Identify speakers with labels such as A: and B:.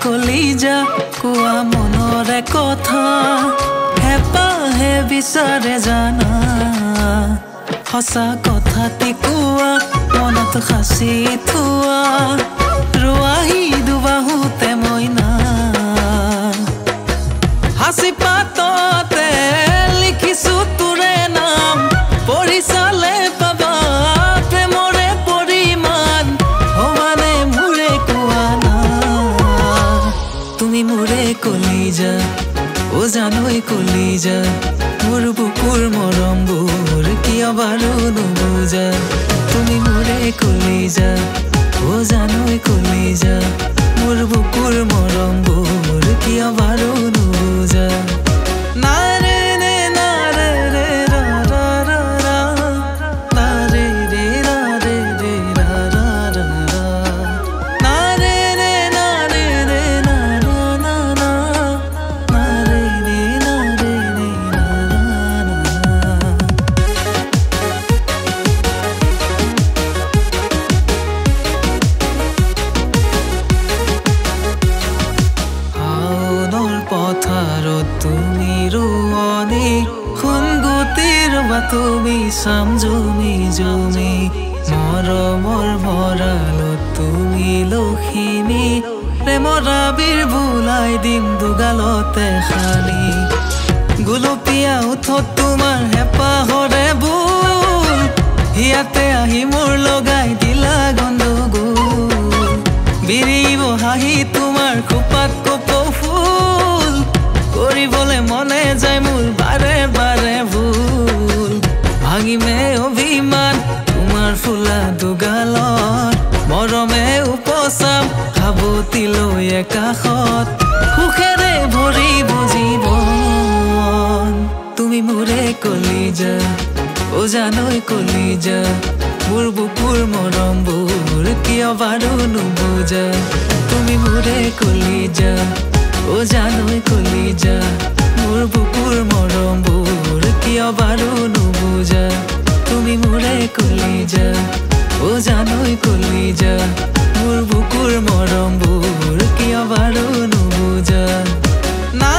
A: কলিজা কোৱা মনৰে কথা হেপাহে বিচাৰে জানা সঁচা কথাটি কোৱা মনত সাঁচি থোৱা ৰোৱাহি দুবাহুতে মইনা হাসি পাততে লিখিছো তোৰে নাম পঢ়ি চালে পাবা প্ৰেমৰে পৰিমাণ সমানে মোৰে কোৱা না তুমি মোৰে কলিজা ও জানোই কলিজা মোৰ বুকুৰ মৰমবোৰ কিয় বাৰু নুবুজা তুমি মোৰে কলিজা ও জানোই কলিজা মোৰ বুকুৰ মৰমবোৰ কিয় বাৰু নুবুজা নাৰে ৰে নাৰে ৰে ৰা ৰা ৰা ৰা নাৰে ৰে নাৰে ৰে ৰা ৰা ৰা ৰা নাৰে ৰে নাৰে ৰে না না না না নাৰে ৰে নাৰে ৰে না না আউনৰ পথাৰত তুমি ৰোৱনী সোণগুটিৰ বা তুমি চামজুমি জুমি মৰমৰ ভঁৰালত তুমি লখিমী প্ৰেমৰ আবিৰ বোলাই দিম দুগালতে খানি গুলপীয়া ওঠত তোমাৰ হেঁপাহৰে বুল ইয়াতে আহি মোৰ লগাই দিলা গণ্ডগোল বিৰিব হাঁহি তোমাৰ খোপাত কপৌ ফুল কৰিবলৈ মনে যায় মোৰ বাৰে বাৰে ভুল ভাঙিমে অভিমান তোমাৰ ফুলা দুগালত মৰমে উপচাম সাৱটি লৈ একাষত সুখেৰে ভৰিব জীৱন তুমি মোৰে কলিজা ও জানোই কলিজা মোৰ বুকুৰ মৰমবোৰ কিয় বাৰু নুবুজা তুমি মোৰে কলিজা ও জানোই কলিজা মোৰ বুকুৰ মৰমবোৰ কিয় বাৰু নুবুজা তুমি মোৰে কলিজা ও জানোই কলিজা মোৰ বুকুৰ মৰমবোৰ কিয় বাৰু নুবুজা না